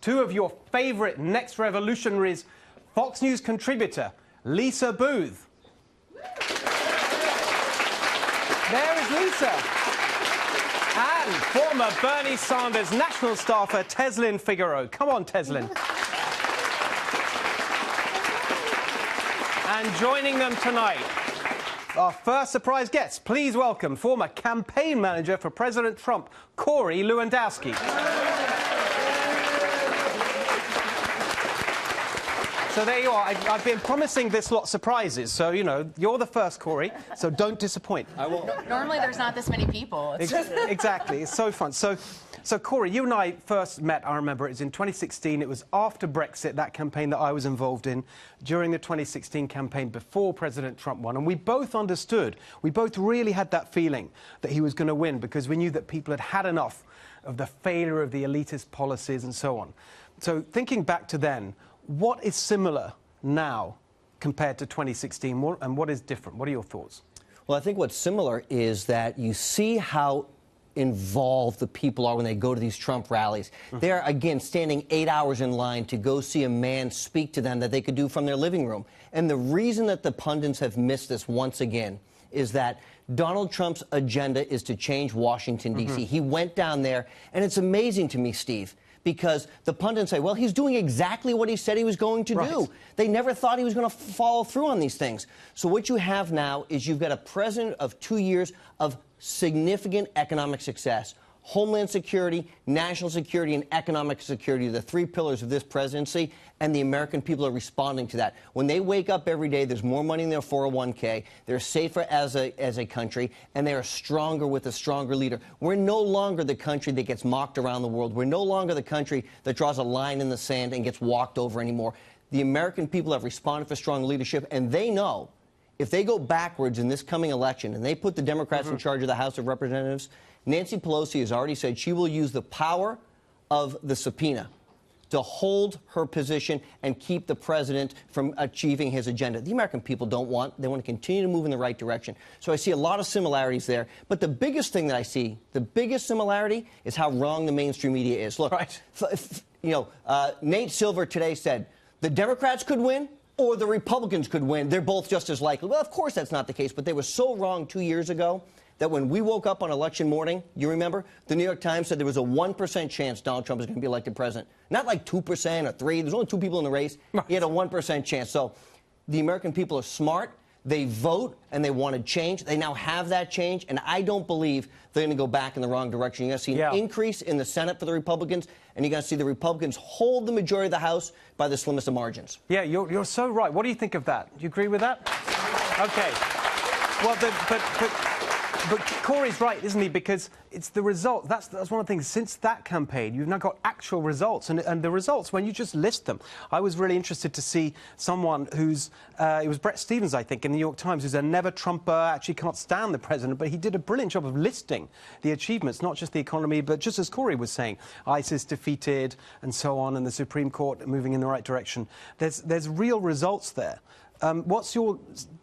Two of your favorite next revolutionaries, Fox News contributor Lisa Boothe. There is Lisa. And former Bernie Sanders national staffer Tezlyn Figaro. Come on, Tezlyn. And joining them tonight, our first surprise guests, please welcome former campaign manager for President Trump, Corey Lewandowski. So there you are. I've been promising this lot surprises, so, you know, you're the first, Corey, so don't disappoint. I won't. Normally there's not this many people. Exactly. It's so fun. So, Corey, you and I first met, I remember, it was in 2016. It was after Brexit, that campaign that I was involved in, during the 2016 campaign before President Trump won. And we both understood, we both really had that feeling that he was going to win because we knew that people had had enough of the failure of the elitist policies and so on. So thinking back to then, what is similar now compared to 2016, and what is different? What are your thoughts? Well, I think what's similar is that you see how involved the people are when they go to these Trump rallies. They're, again, standing 8 hours in line to go see a man speak to them that they could do from their living room. And the reason that the pundits have missed this once again is that Donald Trump's agenda is to change Washington, D.C. He went down there, and it's amazing to me, Steve, because the pundits say, well, he's doing exactly what he said he was going to do. They never thought he was going to follow through on these things. So what you have now is you've got a president of 2 years of significant economic success. Homeland security, national security, and economic security are the three pillars of this presidency, and the American people are responding to that. When they wake up every day, there's more money in their 401k, they're safer as a country, and they are stronger with a stronger leader. We're no longer the country that gets mocked around the world. We're no longer the country that draws a line in the sand and gets walked over anymore. The American people have responded for strong leadership, and they know if they go backwards in this coming election and they put the Democrats in charge of the House of Representatives, Nancy Pelosi has already said she will use the power of the subpoena to hold her position and keep the president from achieving his agenda. The American people they want to continue to move in the right direction. So I see a lot of similarities there. But the biggest thing that I see, the biggest similarity is how wrong the mainstream media is. Look, Nate Silver today said the Democrats could win or the Republicans could win. They're both just as likely. Well, of course that's not the case, but they were so wrong 2 years ago that when we woke up on election morning, you remember, the New York Times said there was a 1% chance Donald Trump is going to be elected president. Not like 2% or 3%. There's only two people in the race. He had a 1% chance. So the American people are smart. They vote, and they wanted change. They now have that change, and I don't believe they're going to go back in the wrong direction. You're going to see an increase in the Senate for the Republicans, and you're going to see the Republicans hold the majority of the House by the slimmest of margins. Yeah, you're so right. What do you think of that? Do you agree with that? Okay. Well, but Corey's right, isn't he? Because it's the result. That's one of the things. Since that campaign, you've now got actual results. And the results, when you just list them, I was really interested to see someone who's, it was Bret Stephens, I think, in the New York Times, who's a never-Trumper, actually can't stand the president, but he did a brilliant job of listing the achievements, not just the economy, but just as Corey was saying, ISIS defeated and so on, and the Supreme Court moving in the right direction. There's real results there. What's your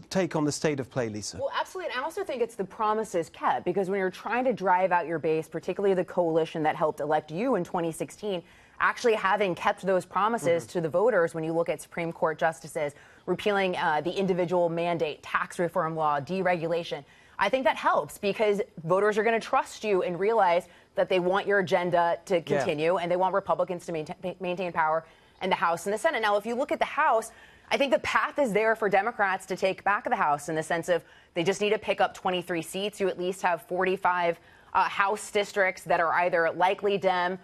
take on the state of play, Lisa? Well, absolutely. And I also think it's the promises kept, because when you're trying to drive out your base, particularly the coalition that helped elect you in 2016, actually having kept those promises to the voters, when you look at Supreme Court justices, repealing the individual mandate, tax reform law, deregulation, I think that helps because voters are going to trust you and realize that they want your agenda to continue and they want Republicans to maintain power in the House and the Senate. Now, if you look at the House, I think the path is there for Democrats to take back the House in the sense of they just need to pick up 23 seats. You at least have 45 House districts that are either likely Dem,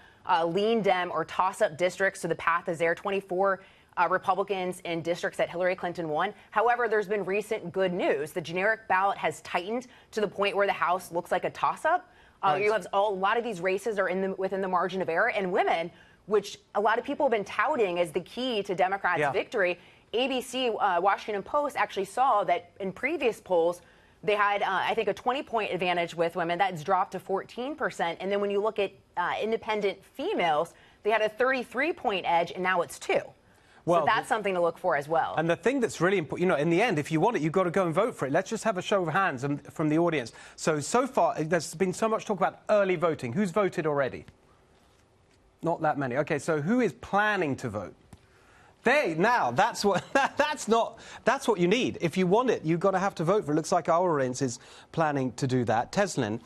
lean Dem, or toss-up districts. So the path is there. 24 Republicans in districts that Hillary Clinton won. However, there's been recent good news. The generic ballot has tightened to the point where the House looks like a toss-up. You have a lot of these races are within the margin of error. And women, which a lot of people have been touting as the key to Democrats' victory, ABC, Washington Post, actually saw that in previous polls, they had, I think, a 20-point advantage with women. That's dropped to 14%. And then when you look at independent females, they had a 33-point edge, and now it's 2. Well, so that's something to look for as well. And the thing that's really important, you know, in the end, if you want it, you've got to go and vote for it. Let's just have a show of hands from the audience. So far, there's been so much talk about early voting. Who's voted already? Not that many. Okay, so who is planning to vote? Now, that's what that's what you need. If you want it, you've got to have to vote for it. It looks like our audience is planning to do that. Tezlyn,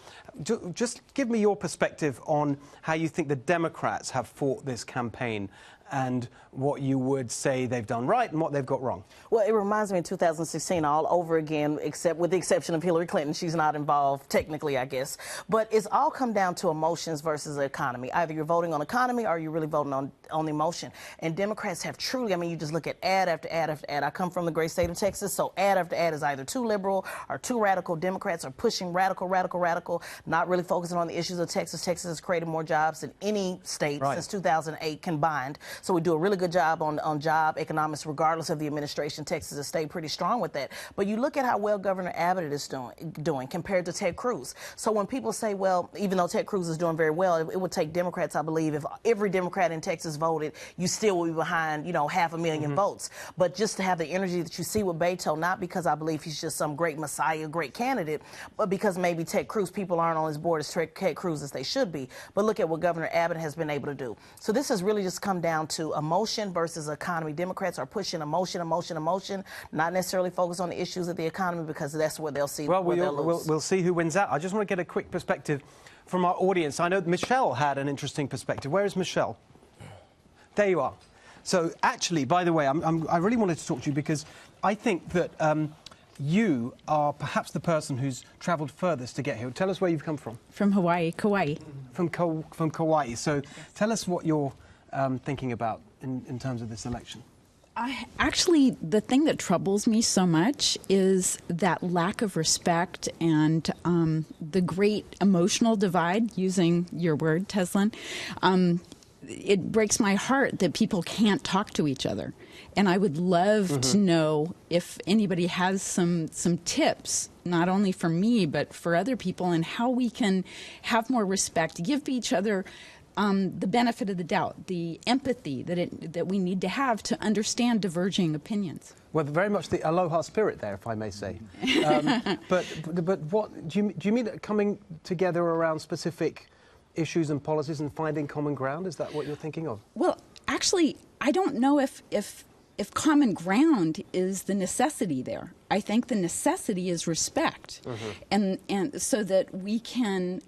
just give me your perspective on how you think the Democrats have fought this campaign and what you would say they've done right and what they've got wrong. Well, it reminds me of 2016 all over again, except with the exception of Hillary Clinton. She's not involved technically, I guess. But it's all come down to emotions versus the economy. Either you're voting on economy or you're really voting on emotion. And Democrats have truly, I mean, you just look at ad after ad after ad. I come from the great state of Texas, so ad after ad is either too liberal or too radical. Democrats are pushing radical, not really focusing on the issues of Texas. Texas has created more jobs than any state since 2008 combined. So we do a really good job on job economics, regardless of the administration. Texas has stayed pretty strong with that. But you look at how well Governor Abbott is doing compared to Ted Cruz. So when people say, well, even though Ted Cruz is doing very well, it would take Democrats, I believe, if every Democrat in Texas voted, you still would be behind, 500,000 votes. But just to have the energy that you see with Beto, not because I believe he's just some great messiah, great candidate, but because maybe Ted Cruz, people aren't on his board as Ted Cruz as they should be. But look at what Governor Abbott has been able to do. So this has really just come down to emotion versus economy. Democrats are pushing emotion, not necessarily focus on the issues of the economy, because that's where they'll see where they'll lose. We'll see who wins out. I just want to get a quick perspective from our audience. I know Michelle had an interesting perspective. Where is Michelle? There you are. So actually, by the way, I really wanted to talk to you because I think that you are perhaps the person who's travelled furthest to get here. Tell us where you've come from. From Hawaii, Kauai. From Kauai. So tell us what you're thinking about in terms of this election. Actually, the thing that troubles me so much is that lack of respect and the great emotional divide, using your word, Tezlyn. It breaks my heart that people can't talk to each other. And I would love to know if anybody has some tips, not only for me, but for other people, and how we can have more respect, give each other the benefit of the doubt, the empathy that we need to have to understand diverging opinions. Well, very much the aloha spirit there, if I may say. But what do you mean coming together around specific issues and policies and finding common ground? Is that what you're thinking of? Well, actually, I don't know if common ground is the necessity there. I think the necessity is respect, and so that we can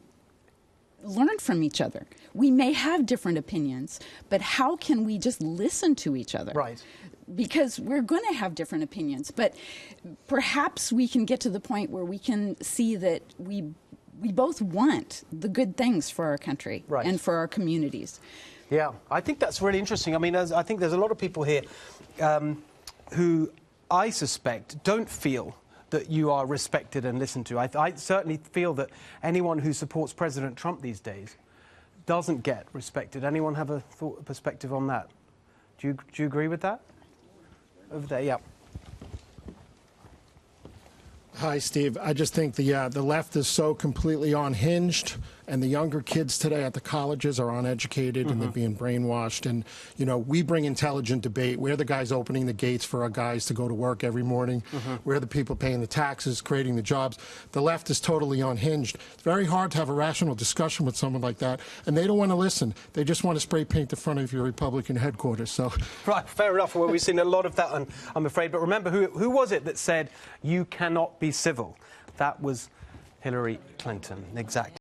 learn from each other. We may have different opinions, but how can we just listen to each other? Right. Because we're going to have different opinions, but perhaps we can get to the point where we can see that we both want the good things for our country and for our communities. Yeah, I think that's really interesting. I mean, I think there's a lot of people here who I suspect don't feel that you are respected and listened to. I certainly feel that anyone who supports President Trump these days doesn't get respected. Anyone have a perspective on that? Do you agree with that? Over there, yeah. Hi, Steve. I just think the left is so completely unhinged, and the younger kids today at the colleges are uneducated and they're being brainwashed. And, we bring intelligent debate. We're the guys opening the gates for our guys to go to work every morning. We're the people paying the taxes, creating the jobs. The left is totally unhinged. It's very hard to have a rational discussion with someone like that, and they don't want to listen. They just want to spray paint the front of your Republican headquarters. So, right, fair enough. Well, we've seen a lot of that, I'm afraid. But remember, who was it that said, you cannot be civil? That was Hillary Clinton. Exactly.